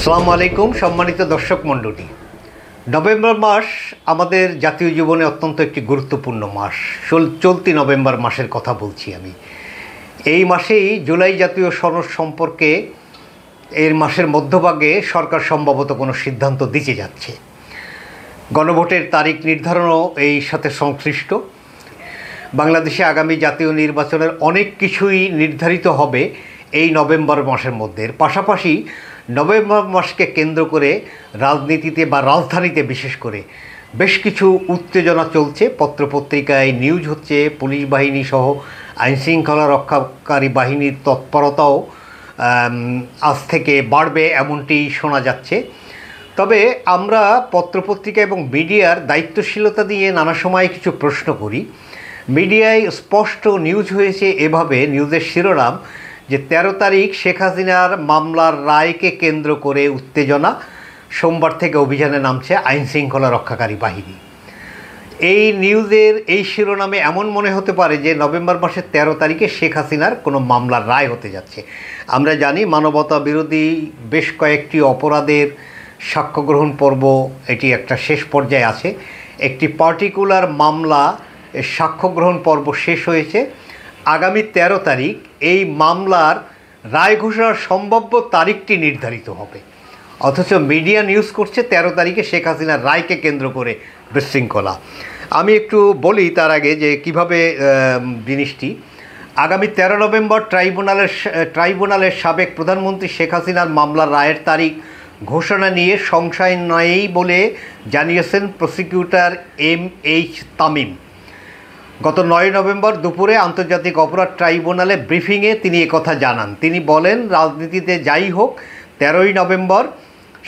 আসসালামু আলাইকুম সম্মানিত দর্শক মণ্ডলী। নভেম্বর মাস আমাদের জাতীয় জীবনে অত্যন্ত একটি গুরুত্বপূর্ণ মাস। চলতি নভেম্বর মাসের কথা বলছি আমি। এই মাসেই জুলাই জাতীয় সনদ সম্পর্কে এর মাসের মধ্যভাগে সরকার সম্ভবত কোনো সিদ্ধান্ত দিতে যাচ্ছে। গণভোটের তারিখ নির্ধারণও এই সাথে সংশ্লিষ্ট। বাংলাদেশে আগামী জাতীয় নির্বাচনের অনেক কিছুই নির্ধারিত হবে এই নভেম্বর মাসের মধ্যে। এর পাশাপাশি নভেম্বর মাসকে কেন্দ্র করে রাজনীতিতে বা রাজধানীতে বিশেষ করে বেশ কিছু উত্তেজনা চলছে। পত্রপত্রিকায় নিউজ হচ্ছে পুলিশ বাহিনী সহ আইনশৃঙ্খলা রক্ষাকারী বাহিনীর তৎপরতাও আজ থেকে বাড়বে এমনটি শোনা যাচ্ছে। তবে আমরা পত্রপত্রিকা এবং মিডিয়ার দায়িত্বশীলতা নিয়ে নানা সময় কিছু প্রশ্ন করি। মিডিয়ায় স্পষ্ট নিউজ হয়েছে এভাবে, নিউজের শিরোনাম যে 13 তারিখ শেখ হাসিনার মামলার রায়কে কেন্দ্র করে উত্তেজনা, সোমবার থেকে অভিযানে নামছে আইনশৃঙ্খলা রক্ষাকারী বাহিনী। এই নিউজের এই শিরোনামে এমন মনে হতে পারে যে নভেম্বর মাসের 13 তারিখে শেখ হাসিনার কোনো মামলার রায় হতে যাচ্ছে। আমরা জানি মানবতা বিরোধী বেশ কয়েকটি অপরাধের সাক্ষ্য গ্রহণ পর্ব এটি একটা শেষ পর্যায়ে আছে। একটি পার্টিকুলার মামলা সাক্ষ্য গ্রহণ পর্ব শেষ হয়েছে। আগামী 13 তারিখ এই মামলার রায় ঘোষণার সম্ভাব্য তারিখটি নির্ধারিত হবে, অথচ মিডিয়া নিউজ করছে 13 তারিখে শেখ হাসিনার রায়কে কেন্দ্র করে বিশৃঙ্খলা। আমি একটু বলি তার আগে যে কিভাবে জিনিসটি। আগামী 13 নভেম্বর ট্রাইব্যুনালের সাবেক প্রধানমন্ত্রী শেখ হাসিনার মামলার রায়ের তারিখ ঘোষণা নিয়ে সংশয় নেই বলে জানিয়েছেন প্রসিকিউটর MH তামিম। গত 9 নভেম্বর দুপুরে আন্তর্জাতিক অপরাধ ট্রাইব্যুনালে ব্রিফিংয়ে তিনি একথা জানান। তিনি বলেন, রাজনীতিতে যাই হোক 13ই নভেম্বর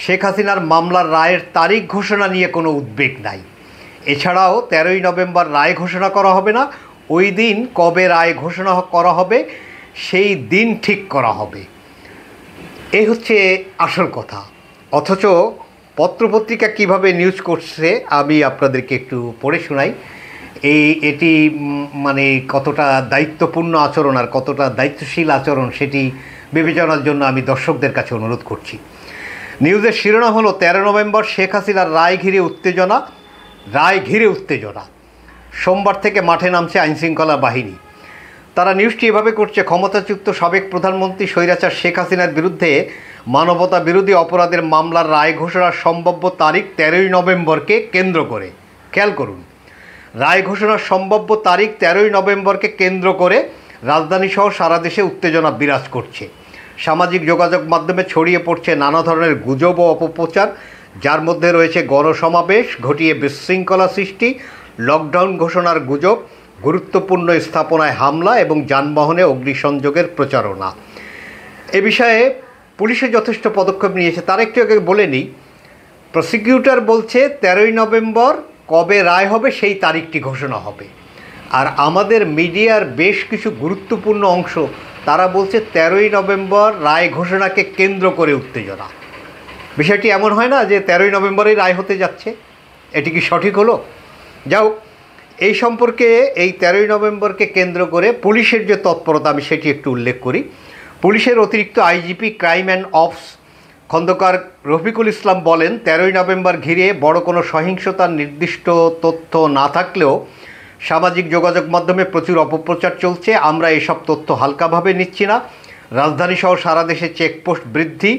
শেখ হাসিনার মামলার রায়ের তারিখ ঘোষণা নিয়ে কোনো উদ্বেগ নাই। এছাড়াও 13ই নভেম্বর রায় ঘোষণা করা হবে না, ওই দিন কবে রায় ঘোষণা করা হবে সেই দিন ঠিক করা হবে। এই হচ্ছে আসল কথা। অথচ পত্রপত্রিকা কিভাবে নিউজ করছে আমি আপনাদেরকে একটু পড়ে শোনাই। এটি মানে কতটা দায়িত্বপূর্ণ আচরণ আর কতটা দায়িত্বশীল আচরণ সেটি বিবেচনার জন্য আমি দর্শকদের কাছে অনুরোধ করছি। নিউজের শিরোনাম হলো 13 নভেম্বর শেখ হাসিনার রায় ঘিরে উত্তেজনা, সোমবার থেকে মাঠে নামছে আইনশৃঙ্খলা বাহিনী। তারা নিউজটি এভাবে করছে, ক্ষমতাচ্যুত সাবেক প্রধানমন্ত্রী স্বৈরাচার শেখ হাসিনার বিরুদ্ধে মানবতা বিরোধী অপরাধের মামলার রায় ঘোষণার সম্ভাব্য তারিখ 13ই নভেম্বরকে কেন্দ্র করে, খেয়াল করুন, রায় ঘোষণার সম্ভাব্য তারিখ 13ই নভেম্বরকে কেন্দ্র করে রাজধানীসহ সারা দেশে উত্তেজনা বিরাজ করছে। সামাজিক যোগাযোগ মাধ্যমে ছড়িয়ে পড়ছে নানা ধরনের গুজব ও অপপ্রচার, যার মধ্যে রয়েছে গণসমাবেশ ঘটিয়ে বিশৃঙ্খলা সৃষ্টি, লকডাউন ঘোষণার গুজব, গুরুত্বপূর্ণ স্থাপনায় হামলা এবং যানবাহনে অগ্নিসংযোগের প্রচারণা। এ বিষয়ে পুলিশে যথেষ্ট পদক্ষেপ নিয়েছে। তার একটু আগে বলে নিই, প্রসিকিউটর বলছে 13ই নভেম্বর কবে রায় হবে সেই তারিখটি ঘোষণা হবে। আর আমাদের মিডিয়ার বেশ কিছু গুরুত্বপূর্ণ অংশ তারা বলছে 13ই নভেম্বর রায় ঘোষণাকে কেন্দ্র করে উত্তেজনা। বিষয়টি এমন হয় না যে 13ই নভেম্বরেই রায় হতে যাচ্ছে, এটি কি সঠিক হলো? যাও, এই সম্পর্কে এই 13ই নভেম্বরকে কেন্দ্র করে পুলিশের যে তৎপরতা আমি সেটি একটু উল্লেখ করি। পুলিশের অতিরিক্ত IGP crime and ops Khandakar Rafiqul Islam বলেন, 13ই নভেম্বর ঘিরে বড় কোনো সহিংসতার নির্দিষ্ট তথ্য না থাকলেও সামাজিক যোগাযোগ মাধ্যমে প্রচুর অপপ্রচার চলছে। আমরা এসব তথ্য হালকাভাবে নিচ্ছি না। রাজধানীসহ সারা দেশে চেকপোস্ট বৃদ্ধি,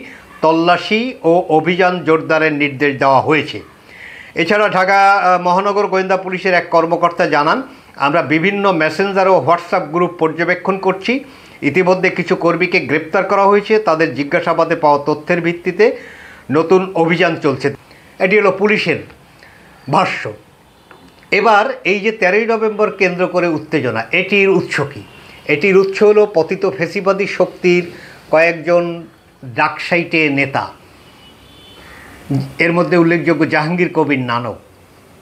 তল্লাশি ও অভিযান জোরদারের নির্দেশ দেওয়া হয়েছে। এছাড়া ঢাকা মহানগর গোয়েন্দা পুলিশের এক কর্মকর্তা জানান, আমরা বিভিন্ন মেসেঞ্জার ও হোয়াটসঅ্যাপ গ্রুপ পর্যবেক্ষণ করছি। ইতিমধ্যে কিছু কর্মীকে গ্রেপ্তার করা হয়েছে, তাদের জিজ্ঞাসাবাদে পাওয়া তথ্যের ভিত্তিতে নতুন অভিযান চলছে। এটি হলো পুলিশের ভাষ্য। এবার এই যে 13ই নভেম্বর কেন্দ্র করে উত্তেজনা, এটির উৎস কী? এটির উৎস হলো পতিত ফ্যাসিবাদী শক্তির কয়েকজন ডাকসাইটে নেতা। এর মধ্যে উল্লেখযোগ্য জাহাঙ্গীর কবির নানক।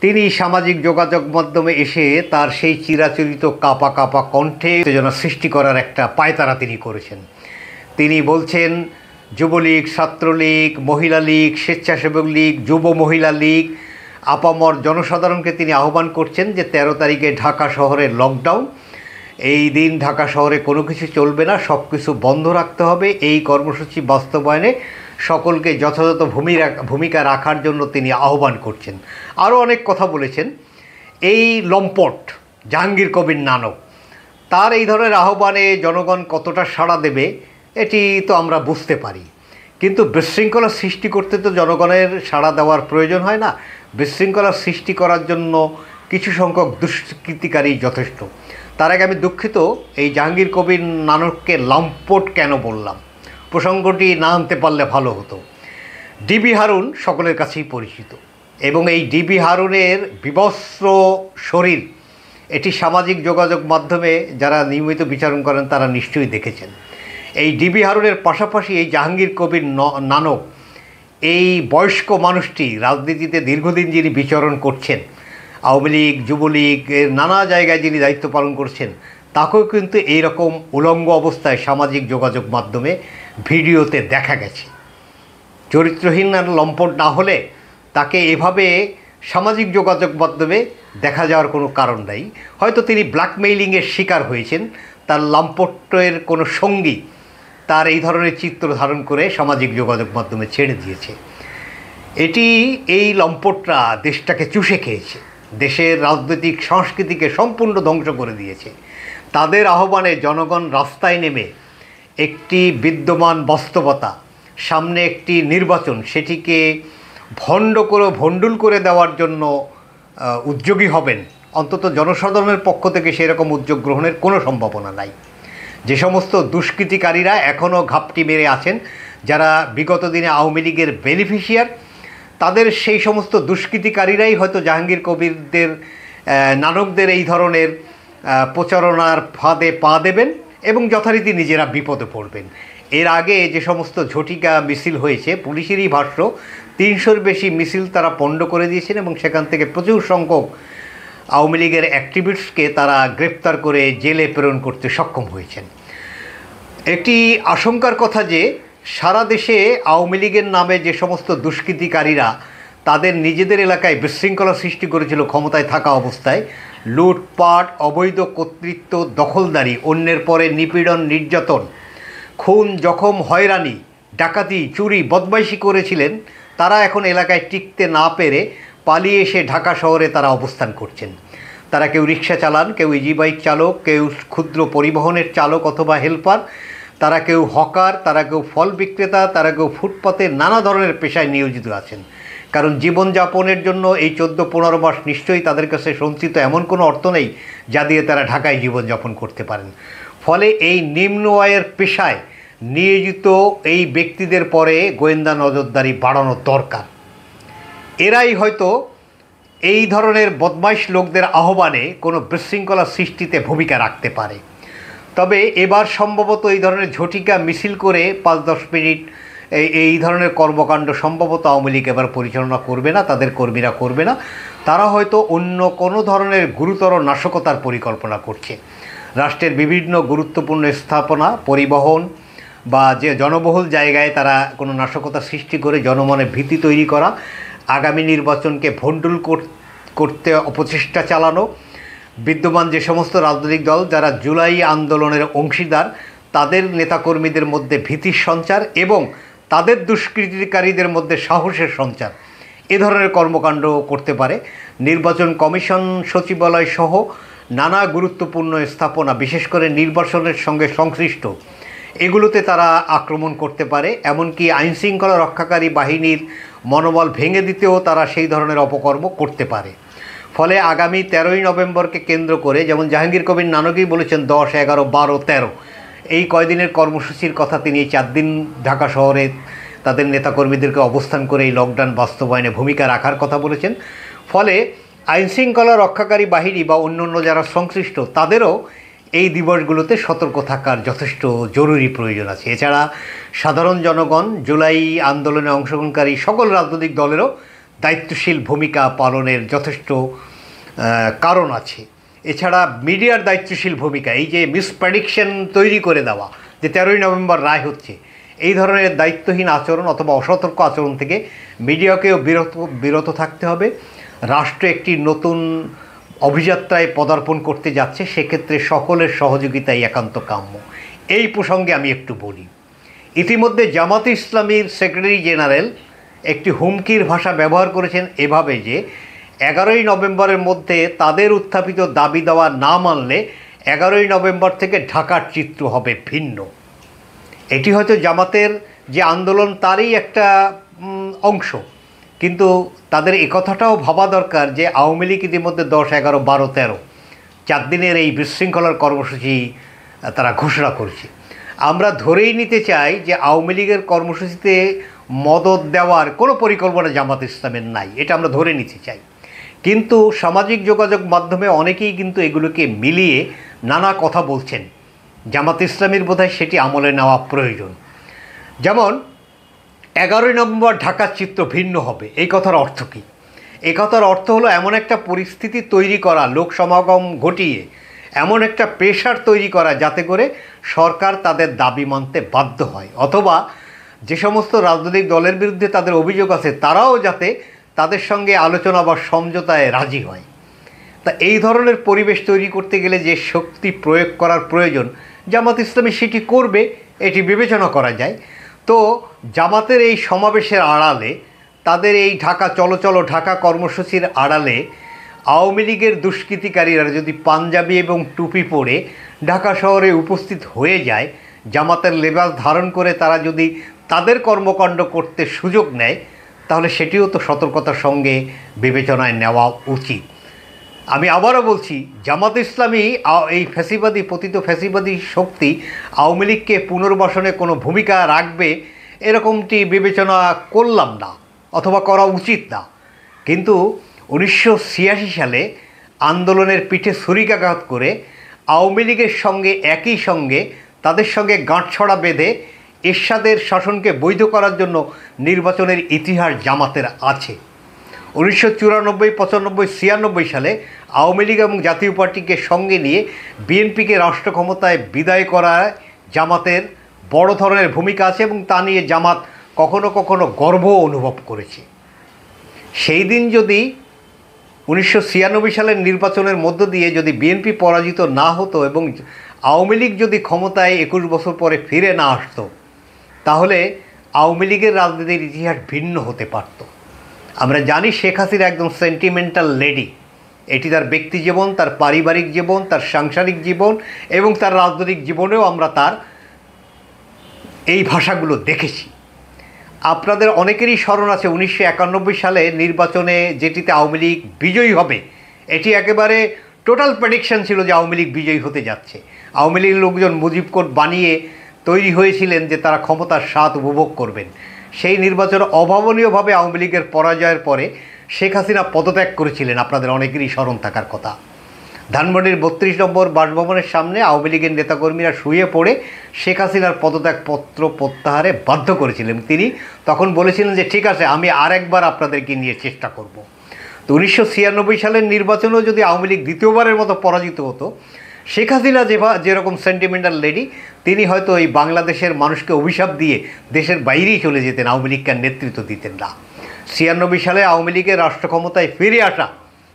তিনি সামাজিক যোগাযোগ মাধ্যমে এসে তার সেই চিরাচরিত কাঁপা কাঁপা কণ্ঠে উত্তেজনা সৃষ্টি করার একটা পায়তারা তিনি করেছেন। তিনি বলছেন, যুবলীগ, ছাত্রলীগ, মহিলা লীগ, স্বেচ্ছাসেবক লীগ, যুব মহিলা লীগ, আপামর জনসাধারণকে তিনি আহ্বান করছেন যে 13 তারিখে ঢাকা শহরের লকডাউন, এই দিন ঢাকা শহরে কোনো কিছু চলবে না, সব কিছু বন্ধ রাখতে হবে। এই কর্মসূচি বাস্তবায়নে সকলকে যথাযথ ভূমিকা রাখার জন্য তিনি আহ্বান করছেন। আরও অনেক কথা বলেছেন। এই লম্পট জাহাঙ্গীর কবির নানক, তার এই ধরনের আহ্বানে জনগণ কতটা সাড়া দেবে এটি তো আমরা বুঝতে পারি, কিন্তু বিশৃঙ্খলা সৃষ্টি করতে তো জনগণের সাড়া দেওয়ার প্রয়োজন হয় না। বিশৃঙ্খলা সৃষ্টি করার জন্য কিছু সংখ্যক দুষ্কৃতিকারী যথেষ্ট। তার আগে আমি দুঃখিত, এই জাহাঙ্গীর কবির নানককে লম্পট কেন বললাম, প্রসঙ্গটি না আনতে পারলে ভালো হতো। ডিবি হারুন সকলের কাছেই পরিচিত, এবং এই ডিবি হারুনের বিবস্ত্র শরীর এটি সামাজিক যোগাযোগ মাধ্যমে যারা নিয়মিত বিচারণ করেন তারা নিশ্চয়ই দেখেছেন। এই ডিবি হারুনের পাশাপাশি এই জাহাঙ্গীর কবির নানক, এই বয়স্ক মানুষটি রাজনীতিতে দীর্ঘদিন যিনি বিচরণ করছেন, আওয়ামী লীগ যুবলীগের নানা জায়গায় যিনি দায়িত্ব পালন করছেন, তাকেও কিন্তু এইরকম উলঙ্গ অবস্থায় সামাজিক যোগাযোগ মাধ্যমে ভিডিওতে দেখা গেছে। চরিত্রহীন আর লম্পট না হলে তাকে এভাবে সামাজিক যোগাযোগ মাধ্যমে দেখা যাওয়ার কোনো কারণ নাই। হয়তো তিনি ব্ল্যাকমেইলিংয়ের শিকার হয়েছেন, তার লম্পটের কোনো সঙ্গী তার এই ধরনের চিত্র ধারণ করে সামাজিক যোগাযোগ মাধ্যমে ছেড়ে দিয়েছে। এই লম্পটরা দেশটাকে চুষে খেয়েছে, দেশের রাজনৈতিক সংস্কৃতিকে সম্পূর্ণ ধ্বংস করে দিয়েছে। তাদের আহ্বানে জনগণ রাস্তায় নেমে একটি বিদ্যমান বাস্তবতা, সামনে একটি নির্বাচন, সেটিকে ভণ্ডুল করে দেওয়ার জন্য উদ্যোগী হবেন, অন্তত জনসাধারণের পক্ষ থেকে সেরকম উদ্যোগ গ্রহণের কোনো সম্ভাবনা নাই। যে সমস্ত দুষ্কৃতিকারীরা এখনও ঘাপটি মেরে আছেন, যারা বিগত দিনে আওয়ামী লীগের বেনিফিশিয়ার, তাদের সেই সমস্ত দুষ্কৃতিকারীরাই হয়তো জাহাঙ্গীর কবিরদের নানকদের এই ধরনের প্রচারণার ফাঁদে পা দেবেন এবং যথারীতি নিজেরা বিপদে পড়বেন। এর আগে যে সমস্ত ঝটিকা মিছিল হয়েছে, পুলিশেরই ভাষ্য 300-র বেশি মিছিল তারা পণ্ড করে দিয়েছেন এবং সেখান থেকে প্রচুর সংখ্যক আওয়ামী লীগের অ্যাক্টিভিস্টকে তারা গ্রেপ্তার করে জেলে প্রেরণ করতে সক্ষম হয়েছেন। একটি আশঙ্কার কথা যে সারা দেশে আওয়ামী লীগের নামে যে সমস্ত দুষ্কৃতিকারীরা তাদের নিজেদের এলাকায় বিশৃঙ্খলা সৃষ্টি করেছিল ক্ষমতায় থাকা অবস্থায়, লুটপাট, অবৈধ কর্তৃত্ব, দখলদারি, অন্যের পরে নিপীড়ন, নির্যাতন, খুন, জখম, হয়রানি, ডাকাতি, চুরি, বদমাইশি করেছিলেন, তারা এখন এলাকায় টিকতে না পেরে পালিয়ে এসে ঢাকা শহরে তারা অবস্থান করছেন। তারা কেউ রিক্সা চালান, কেউ ইজি বাইক চালক, কেউ ক্ষুদ্র পরিবহনের চালক অথবা হেল্পার, তারা কেউ হকার, তারা কেউ ফল বিক্রেতা, তারা কেউ ফুটপাতে নানা ধরনের পেশায় নিয়োজিত আছেন। কারণ জীবনযাপনের জন্য এই 14-15 মাস নিশ্চয়ই তাদের কাছে সঞ্চিত এমন কোনো অর্থ নেই যা দিয়ে তারা ঢাকায় জীবনযাপন করতে পারেন। ফলে এই নিম্ন আয়ের পেশায় নিয়োজিত এই ব্যক্তিদের পরে গোয়েন্দা নজরদারি বাড়ানো দরকার। এরাই হয়তো এই ধরনের বদমাইশ লোকদের আহ্বানে কোনো বিশৃঙ্খলা সৃষ্টিতে ভূমিকা রাখতে পারে। তবে এবার সম্ভবত এই ধরনের ঝটিকা মিছিল করে 5-10 মিনিট এই ধরনের কর্মকাণ্ড সম্ভবত আওয়ামী লীগ এবার পরিচালনা করবে না, তাদের কর্মীরা করবে না। তারা হয়তো অন্য কোনো ধরনের গুরুতর নাশকতার পরিকল্পনা করছে। রাষ্ট্রের বিভিন্ন গুরুত্বপূর্ণ স্থাপনা, পরিবহন বা যে জনবহুল জায়গায় তারা কোনো নাশকতা সৃষ্টি করে জনমনে ভীতি তৈরি করা, আগামী নির্বাচনকে ভণ্ডুল করতে অপচেষ্টা চালানো, বিদ্যমান যে সমস্ত রাজনৈতিক দল যারা জুলাই আন্দোলনের অংশীদার তাদের নেতাকর্মীদের মধ্যে ভীতির সঞ্চার এবং তাদের দুষ্কৃতিকারীদের মধ্যে সাহসের সঞ্চার, এ ধরনের কর্মকাণ্ড করতে পারে। নির্বাচন কমিশন, সচিবালয় সহ নানা গুরুত্বপূর্ণ স্থাপনা, বিশেষ করে নির্বাচনের সঙ্গে সংশ্লিষ্ট, এগুলোতে তারা আক্রমণ করতে পারে। এমনকি আইনশৃঙ্খলা রক্ষাকারী বাহিনীর মনোবল ভেঙে দিতেও তারা সেই ধরনের অপকর্ম করতে পারে। ফলে আগামী 13ই নভেম্বরকে কেন্দ্র করে, যেমন জাহাঙ্গীর কবির নানকই বলেছেন 10, 11, 12, 13 এই কয়দিনের কর্মসূচির কথা, তিনি 4 দিন ঢাকা শহরে তাদের নেতাকর্মীদেরকে অবস্থান করে এই লকডাউন বাস্তবায়নে ভূমিকা রাখার কথা বলেছেন। ফলে আইনশৃঙ্খলা রক্ষাকারী বাহিনী বা অন্যান্য যারা সংশ্লিষ্ট তাদেরও এই দিবসগুলোতে সতর্ক থাকার যথেষ্ট জরুরি প্রয়োজন আছে। এছাড়া সাধারণ জনগণ, জুলাই আন্দোলনে অংশগ্রহণকারী সকল রাজনৈতিক দলেরও দায়িত্বশীল ভূমিকা পালনের যথেষ্ট কারণ আছে। এছাড়া মিডিয়ার দায়িত্বশীল ভূমিকা, এই যে মিসপ্রেডিকশন তৈরি করে দেওয়া যে 13ই নভেম্বর রায় হচ্ছে, এই ধরনের দায়িত্বহীন আচরণ অথবা অসতর্ক আচরণ থেকে মিডিয়াকেও বিরত থাকতে হবে। রাষ্ট্র একটি নতুন অভিযাত্রায় পদার্পণ করতে যাচ্ছে, সেক্ষেত্রে সকলের সহযোগিতাই একান্ত কাম্য। এই প্রসঙ্গে আমি একটু বলি, ইতিমধ্যে জামাতে ইসলামীর সেক্রেটারি জেনারেল একটি হুমকির ভাষা ব্যবহার করেছেন এভাবে যে 11ই নভেম্বরের মধ্যে তাদের উত্থাপিত দাবি দেওয়া না মানলে 11ই নভেম্বর থেকে ঢাকার চিত্র হবে ভিন্ন। এটি হয়তো জামাতের যে আন্দোলন তারই একটা অংশ, কিন্তু তাদের একথাটাও ভাবা দরকার যে আওয়ামী লীগ ইতিমধ্যে 10, 11, 12, 13 4 দিনের এই বিশৃঙ্খলার কর্মসূচি তারা ঘোষণা করেছে। আমরা ধরেই নিতে চাই যে আওয়ামী লীগের কর্মসূচিতে মদত দেওয়ার কোনো পরিকল্পনা জামাত ইসলামের নাই, এটা আমরা ধরে নিতে চাই। কিন্তু সামাজিক যোগাযোগ মাধ্যমে অনেকেই কিন্তু এগুলোকে মিলিয়ে নানা কথা বলছেন। জামাত ইসলামীর বোধহয় সেটি আমলে নেওয়া প্রয়োজন। যেমন 11ই নভেম্বর ঢাকার চিত্র ভিন্ন হবে, এই কথার অর্থ কী? এই কথার অর্থ হলো এমন একটা পরিস্থিতি তৈরি করা, লোক সমাগম ঘটিয়ে এমন একটা প্রেশার তৈরি করা যাতে করে সরকার তাদের দাবি মানতে বাধ্য হয়, অথবা যে সমস্ত রাজনৈতিক দলের বিরুদ্ধে তাদের অভিযোগ আছে তারাও যাতে তাদের সঙ্গে আলোচনা বা সমঝোতায় রাজি হয়। তা এই ধরনের পরিবেশ তৈরি করতে গেলে যে শক্তি প্রয়োগ করার প্রয়োজন, জামাত ইসলামী সেটি করবে, এটি বিবেচনা করা যায়। তো জামাতের এই সমাবেশের আড়ালে, তাদের এই ঢাকা চলো চলো ঢাকা কর্মসূচির আড়ালে আওয়ামী লীগের দুষ্কৃতিকারীরা যদি পাঞ্জাবি এবং টুপি পরে ঢাকা শহরে উপস্থিত হয়ে যায়, জামাতের লেবাস ধারণ করে তারা যদি তাদের কর্মকাণ্ড করতে সুযোগ নেয়, তাহলে সেটিও তো সতর্কতার সঙ্গে বিবেচনায় নেওয়া উচিত। আমি আবারও বলছি, জামাত ইসলামী এই ফ্যাসিবাদী পতিত ফ্যাসিবাদী শক্তি আওয়ামী লীগকে পুনর্বাসনে কোনো ভূমিকা রাখবে এরকমটি বিবেচনা করলাম না, অথবা করা উচিত না। কিন্তু 1986 সালে আন্দোলনের পিঠে ছুরিকাঘাত করে আওয়ামী লীগের সঙ্গে একই সঙ্গে তাদের সঙ্গে গাঁটছড়া বেঁধে এরশাদের শাসনকে বৈধ করার জন্য নির্বাচনের ইতিহাস জামাতের আছে। 1994, 95, 96 সালে আওয়ামী লীগ এবং জাতীয় পার্টিকে সঙ্গে নিয়ে বিএনপিকে রাষ্ট্র ক্ষমতায় বিদায় করায় জামাতের বড় ধরনের ভূমিকা আছে, এবং তা নিয়ে জামাত কখনো কখনো গর্ব অনুভব করেছে। সেই দিন যদি 1996 সালের নির্বাচনের মধ্য দিয়ে যদি বিএনপি পরাজিত না হতো এবং আওয়ামী লীগ যদি ক্ষমতায় 21 বছর পরে ফিরে না আসতো, তাহলে আওয়ামী লীগের রাজনীতির ইতিহাস ভিন্ন হতে পারত। আমরা জানি শেখ হাসিনা একদম সেন্টিমেন্টাল লেডি, এটি তার ব্যক্তি জীবন, তার পারিবারিক জীবন, তার সাংসারিক জীবন এবং তার রাজনৈতিক জীবনেও আমরা তার এই ভাষাগুলো দেখেছি। আপনাদের অনেকেরই স্মরণ আছে 1991 সালে নির্বাচনে যেটিতে আওয়ামী লীগ বিজয়ী হবে, এটি একেবারে টোটাল প্রেডিকশন ছিল যে আওয়ামী লীগ বিজয়ী হতে যাচ্ছে। আওয়ামী লীগের লোকজন মুজিব কোড বানিয়ে তৈরি হয়েছিলেন যে তারা ক্ষমতার স্বাদ উপভোগ করবেন। সেই নির্বাচন অভাবনীয়ভাবে আওয়ামী লীগের পরাজয়ের পরে শেখ হাসিনা পদত্যাগ করেছিলেন, আপনাদের অনেকেরই স্মরণ থাকার কথা। ধানমন্ডির 32 নম্বর বাসভবনের সামনে আওয়ামী লীগের নেতাকর্মীরা শুয়ে পড়ে শেখ হাসিনার পদত্যাগপত্র প্রত্যাহারে বাধ্য করেছিলেন। তিনি তখন বলেছিলেন যে ঠিক আছে, আমি আরেকবার আপনাদেরকে নিয়ে চেষ্টা করব। তো 1996 সালের নির্বাচনেও যদি আওয়ামী লীগ দ্বিতীয়বারের মতো পরাজিত হতো, শেখ হাসিনা যেরকম সেন্টিমেন্টাল লেডি, তিনি হয়তো এই বাংলাদেশের মানুষকে অভিশাপ দিয়ে দেশের বাইরেই চলে যেতেন, আওয়ামী লীগকে নেতৃত্ব দিতেন না। 96 সালে আওয়ামী লীগের রাষ্ট্র ক্ষমতায় ফিরে আসা,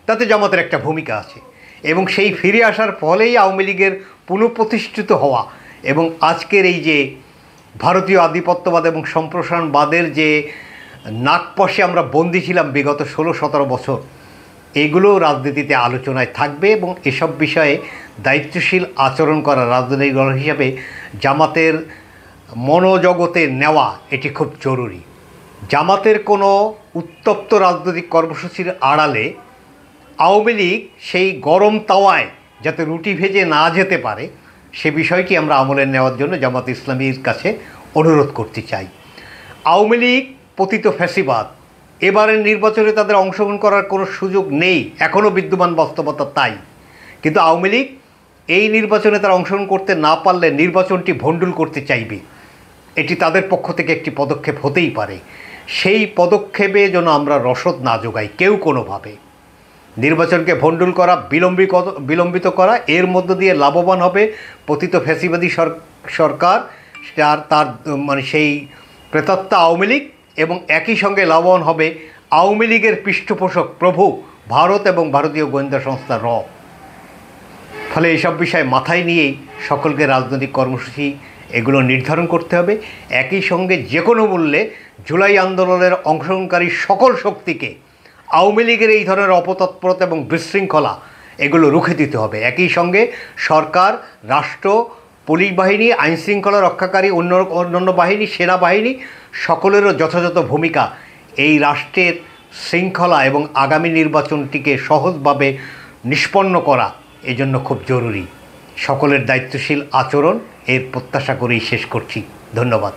তাতে জামাতের একটা ভূমিকা আছে, এবং সেই ফিরে আসার ফলেই আওয়ামী লীগের পুনঃপ্রতিষ্ঠিত হওয়া এবং আজকের এই যে ভারতীয় আধিপত্যবাদ এবং সম্প্রসারণবাদের যে নাগপাশে আমরা বন্দী ছিলাম বিগত 16-17 বছর, এগুলো রাজনীতিতে আলোচনায় থাকবে। এবং এসব বিষয়ে দায়িত্বশীল আচরণ করা রাজনৈতিক দল হিসাবে জামাতের মনোজগতে নেওয়া এটি খুব জরুরি। জামাতের কোনো উত্তপ্ত রাজনৈতিক কর্মসূচির আড়ালে আওয়ামী লীগ সেই গরম তাওয়ায় যাতে রুটি ভেজে না যেতে পারে, সে বিষয়টি আমরা আমলে নেওয়ার জন্য জামাত ইসলামীর কাছে অনুরোধ করতে চাই। আওয়ামী লীগ পতিত ফ্যাসিবাদ, এবারের নির্বাচনে তাদের অংশগ্রহণ করার কোনো সুযোগ নেই, এখনও বিদ্যমান বাস্তবতা তাই। কিন্তু আওয়ামী লীগ এই নির্বাচনে তারা অংশগ্রহণ করতে না পারলে নির্বাচনটি ভণ্ডুল করতে চাইবে, এটি তাদের পক্ষ থেকে একটি পদক্ষেপ হতেই পারে। সেই পদক্ষেপে যেন আমরা রসদ না যোগাই কেউ কোনোভাবে। নির্বাচনকে ভণ্ডুল করা, বিলম্বিত করা, এর মধ্য দিয়ে লাভবান হবে পতিত ফ্যাসিবাদী সরকার, তার মানে সেই প্রেতাত্মা আওয়ামী লীগ, এবং একই সঙ্গে লাভবান হবে আওয়ামী লীগের পৃষ্ঠপোষক প্রভু ভারত এবং ভারতীয় গোয়েন্দা সংস্থা ফলে এইসব বিষয় মাথায় নিয়েই সকলকে রাজনৈতিক কর্মসূচি এগুলো নির্ধারণ করতে হবে। একই সঙ্গে যে কোনো মূল্যে জুলাই আন্দোলনের অংশগ্রহণকারী সকল শক্তিকে আওয়ামী লীগের এই ধরনের অপতৎপরতা এবং বিশৃঙ্খলা এগুলো রুখে দিতে হবে। একই সঙ্গে সরকার, রাষ্ট্র, পুলিশ বাহিনী, আইনশৃঙ্খলা রক্ষাকারী অন্যান্য বাহিনী, সেনাবাহিনী সকলেরও যথাযথ ভূমিকা এই রাষ্ট্রের শৃঙ্খলা এবং আগামী নির্বাচনটিকে সহজভাবে নিষ্পন্ন করা এজন্য খুব জরুরি। সকলের দায়িত্বশীল আচরণ এর প্রত্যাশা করেই শেষ করছি। ধন্যবাদ।